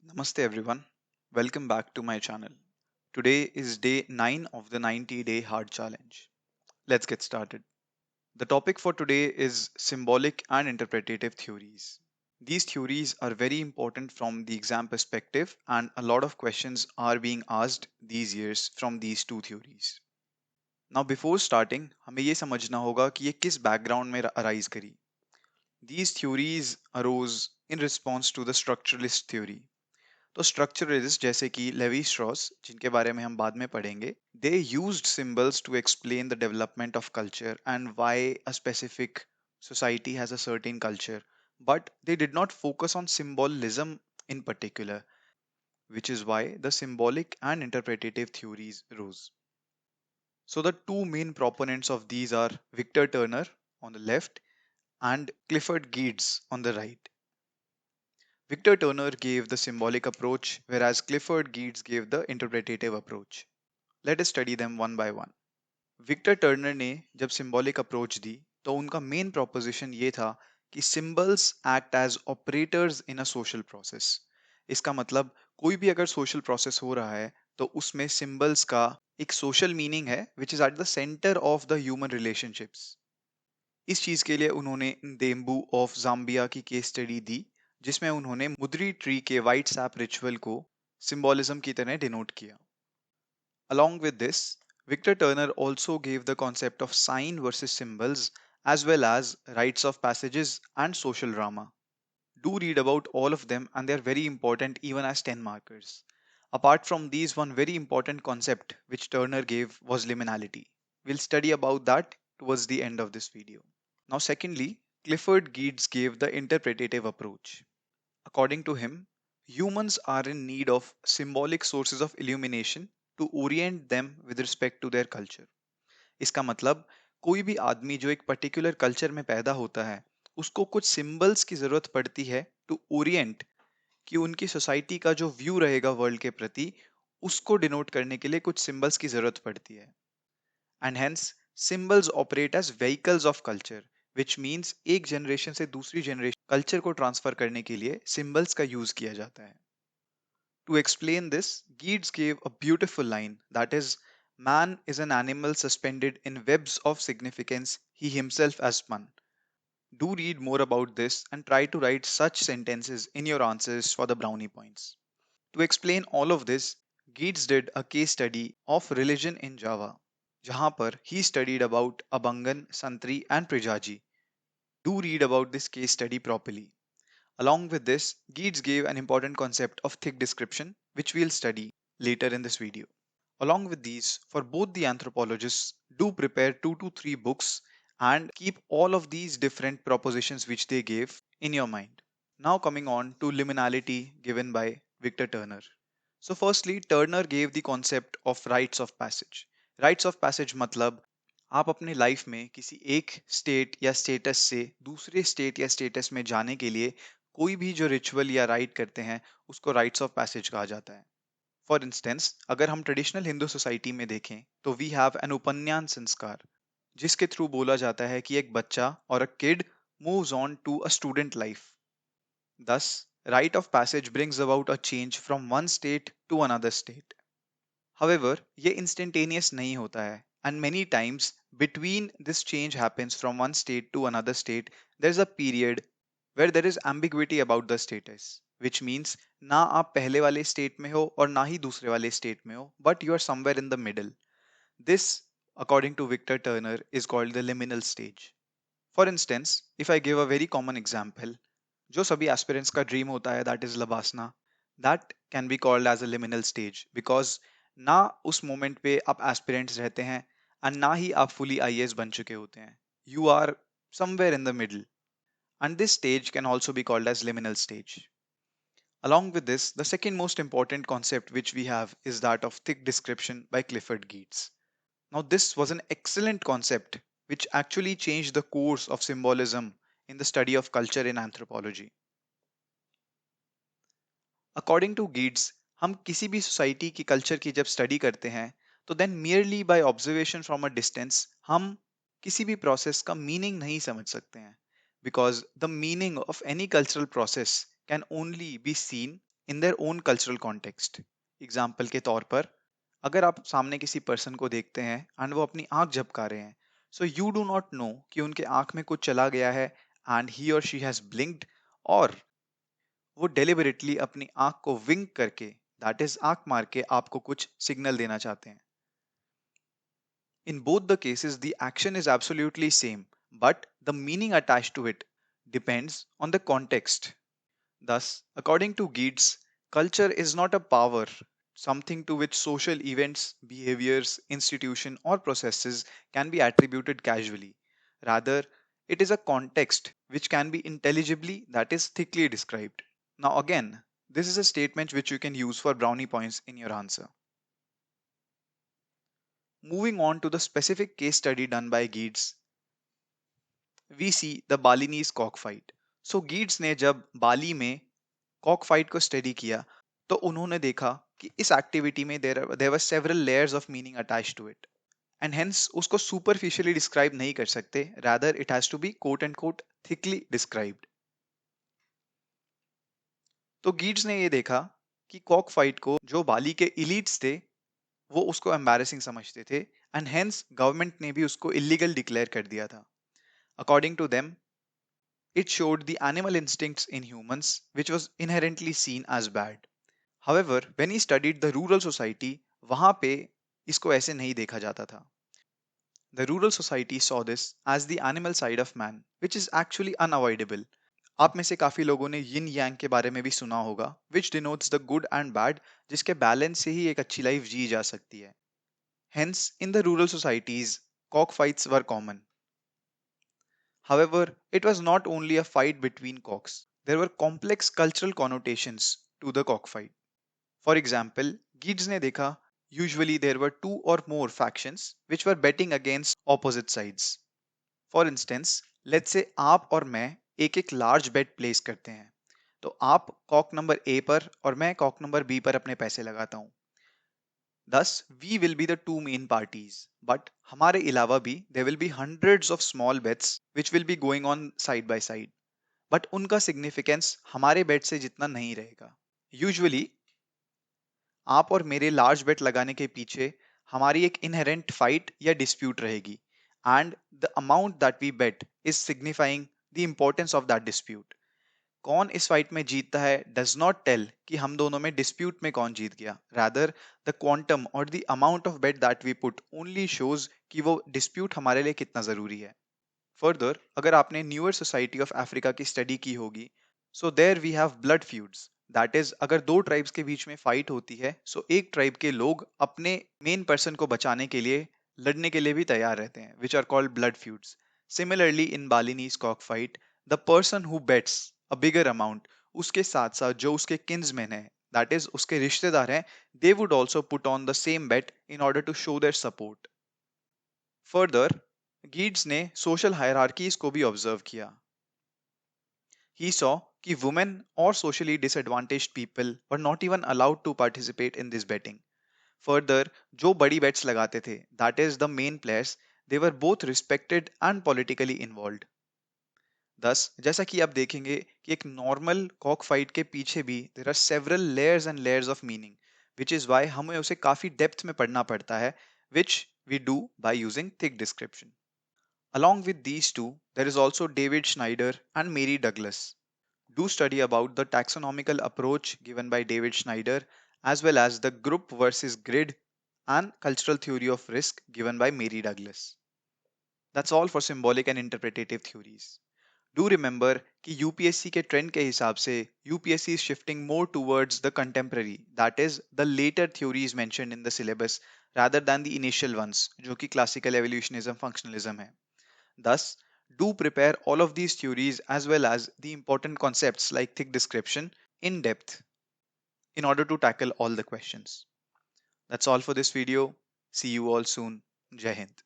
Namaste everyone. Welcome back to my channel. Today is day 9 of the 90-day hard challenge. Let's get started. The topic for today is symbolic and interpretative theories. These theories are very important from the exam perspective and a lot of questions are being asked these years from these two theories. Now before starting, हमें ये समझना होगा कि ये किस background में arise करी. These theories arose in response to the structuralist theory. तो स्ट्रक्चरलिस्ट जैसे कि लेवी स्ट्रॉस जिनके बारे में हम बाद में पढ़ेंगे they used symbols to explain the development of culture and why a specific society has a certain culture, but they did not focus on symbolism in particular, which is why the symbolic and interpretative theories rose. So the two main proponents of these are Victor Turner on the left and Clifford Geertz on the right. Victor Turner gave the symbolic approach, whereas Clifford Geertz gave the interpretative approach. Let us study them one by one. Victor Turner ने जब symbolic approach दी तो उनका main proposition ये था कि symbols act as operators in a social process. इसका मतलब कोई भी अगर सोशल प्रोसेस हो रहा है तो उसमें सिंबल्स का एक सोशल मीनिंग है which is at the centre of the human relationships. इस चीज के लिए उन्होंने देम्बू ऑफ जाम्बिया की केस स्टडी दी जिसमें उन्होंने मुद्री ट्री के वाइट सैप रिचुअल को सिंबोलिज्म की तरह डिनोट किया. Along with this, Victor Turner also gave the concept of sign versus symbols as well as rites of passages and social drama. Do read about all of them and they are very important even as 10 markers. Apart from these, one very important concept which Turner gave was liminality. We'll study about that towards the end of this video. Now, secondly, Clifford Geertz gave the interpretative approach. According to him, humans are in need of symbolic sources of illumination to orient them with respect to their culture. इसका मतलब कोई भी आदमी जो एक particular culture में पैदा होता है उसको कुछ सिंबल्स की जरूरत पड़ती है टू ओरिएंट कि उनकी सोसाइटी का जो व्यू रहेगा वर्ल्ड के प्रति उसको डिनोट करने के लिए कुछ सिंबल्स की जरूरत पड़ती है. And hence symbols operate as vehicles of culture which means एक जनरेशन से दूसरी जनरेशन कल्चर को ट्रांसफर करने के लिए सिंबल्स का यूज किया जाता है. To explain this, Geertz gave a beautiful line that is, man is an animal suspended in webs of significance he himself has spun. Do read more about this and try to write such sentences in your answers for the brownie points. To explain all of this, Geertz did a case study of religion in Java, जहाँ पर he studied about Abangan, Santri and Prijaji. Do read about this case study properly. Along with this, Geertz gave an important concept of thick description, which we'll study later in this video. Along with these, for both the anthropologists, do prepare 2 to 3 books and keep all of these different propositions which they gave in your mind. Now coming on to liminality given by Victor Turner. So firstly, Turner gave the concept of rites of passage. Rites of passage मतलब आप अपने life में किसी एक state या status से दूसरे state या स्टेटस में जाने के लिए कोई भी जो रिचुअल या राइट करते हैं उसको राइट्स ऑफ पैसेज कहा जाता है. फॉर इंस्टेंस अगर हम ट्रेडिशनल हिंदू सोसाइटी में देखें तो वी हैव एन उपन्यान संस्कार जिसके थ्रू बोला जाता है कि एक बच्चा और a kid moves on to a student life. Thus, rite of passage brings about a change from one state to another state. However, ये instantaneous नहीं होता है and many times between this change happens from one state to another state, there is a period where there is ambiguity about the status, which means ना आप पहले वाले state में हो और ना ही दूसरे वाले state में हो, but you are somewhere in the middle. This, according to Victor Turner, is called the liminal stage. For instance, if I give a very common example, जो सभी एस्पिरेंट्स का ड्रीम होता है that is LBSNAA, that can be called as a liminal stage because ना उस moment पे आप aspirants रहते हैं एंड ना ही आप फुली आईएएस बन चुके होते हैं. You are somewhere in the middle and this stage can also be called as liminal stage. Along with this, the second most important concept which we have is that of thick description by Clifford Geertz. Now, this was an excellent concept which actually changed the course of symbolism in the study of culture in anthropology. According to Giddens हम किसी भी society की culture की जब study करते हैं तो then merely by observation from a distance हम किसी भी प्रोसेस का मीनिंग नहीं समझ सकते हैं because the meaning of any cultural process can only be seen in their own cultural context. Example के तौर पर अगर आप सामने किसी पर्सन को देखते हैं एंड वो अपनी आंख झपका रहे हैं, so you do not know कि उनके आंख में कुछ चला गया है एंड ही और शी हैज ब्लिंक्ड, और वो डेलिबरेटली अपनी आंख को विंक करके, दैट इज आंख मार के, आपको कुछ सिग्नल देना चाहते हैं. In both the cases, the action is absolutely same, but the meaning attached to it depends on the context. Thus, according to Geertz, culture is not a power, something to which social events, behaviors, institution, or processes can be attributed casually. Rather, it is a context which can be intelligibly, that is, thickly described. Now, again, this is a statement which you can use for brownie points in your answer. Moving on to the specific case study done by Geertz, we see the Balinese cockfight. So Geertz ने जब बाली में cockfight को study किया, तो उन्होंने देखा कि इस एक्टिविटी में there were several layers of meaning attached to it, and hence उसको superficially describe नहीं कर सकते, rather it has to be quote unquote thickly described. तो गीट्स ने ये देखा कि कॉक फाइट को जो बाली के इलीट्स थे वो उसको एम्बैरेसिंग समझते थे, एंड हेंस गवर्नमेंट ने भी उसको इलीगल डिक्लेयर कर दिया था. According to them, it showed the animal instincts in humans, which was inherently seen as bad. However, when he studied the rural society, वहां पे इसको ऐसे नहीं देखा जाता था. The rural society saw this as the animal side of man, which is actually unavoidable. आप में से काफी लोगों ने यिन यांग के बारे में भी सुना होगा, which denotes the good and bad, जिसके बैलेंस से ही एक अच्छी लाइफ जी जा सकती है. Hence, in the rural societies, cockfights were common. However, it was not only a fight between cocks. There were complex cultural connotations to the cockfight. For example, Geertz ने देखा, usually there were two or more factions which were betting against opposite sides. For instance, let's say आप और मैं एक एक large बेट place करते हैं. तो आप कॉक नंबर ए पर और मैं कॉक नंबर बी पर अपने पैसे लगाता हूं. Thus, we will be the two main parties. But हमारे अलावा भी there will be hundreds of small bets which will be going on side by side. But उनका significance हमारे bet से जितना नहीं रहेगा. Usually, आप और मेरे लार्ज बेट लगाने के पीछे हमारी एक इनहेरेंट फाइट या डिस्प्यूट रहेगी, and the amount that we bet is signifying the importance of that dispute. कौन इस फाइट में जीतता है डज नॉट टेल कि हम दोनों में डिस्प्यूट में कौन जीत गया. रादर द क्वांटम और the amount of bet that we put only shows कि वो डिस्प्यूट हमारे लिए कितना जरूरी है. फर्दर, अगर आपने न्यूअर सोसाइटी ऑफ अफ्रीका की स्टडी की होगी, so there we have blood feuds. That is, अगर दो ट्राइब्स के बीच में फाइट होती है, सो एक ट्राइब के लोग अपने मेन पर्सन को बचाने के लिए लड़ने के लिए भी तैयार रहते हैं, which are called blood feuds. Similarly in Balinese cock fight, the person who bets a bigger amount, उसके साथ साथ जो उसके किन्समैन है, दैट इज उसके रिश्तेदार हैं, they would also put on the same bet in order to show their support. Further, Geertz ने सोशल हायरार्कीज को भी ऑब्जर्व किया. He saw कि women or socially disadvantaged people were not even allowed to participate in this betting. Further, जो बड़ी bets लगाते थे, that is the main players, they were both respected and politically involved. Thus, जैसा कि आप देखेंगे कि एक normal cock fight के पीछे भी there are several layers and layers of meaning, which is why हमें उसे काफी depth में पढ़ना पड़ता है, which we do by using thick description. Along with these two, there is also David Schneider and Mary Douglas. Do study about the taxonomical approach given by David Schneider, as well as the group versus grid and cultural theory of risk given by Mary Douglas. That's all for symbolic and interpretative theories. Do remember कि UPSC के trend के हिसाब से UPSC is shifting more towards the contemporary, that is the later theories mentioned in the syllabus rather than the initial ones, जो कि classical evolutionism functionalism है. Thus, do prepare all of these theories as well as the important concepts like thick description in depth in order to tackle all the questions. That's all for this video. See you all soon. Jai Hind.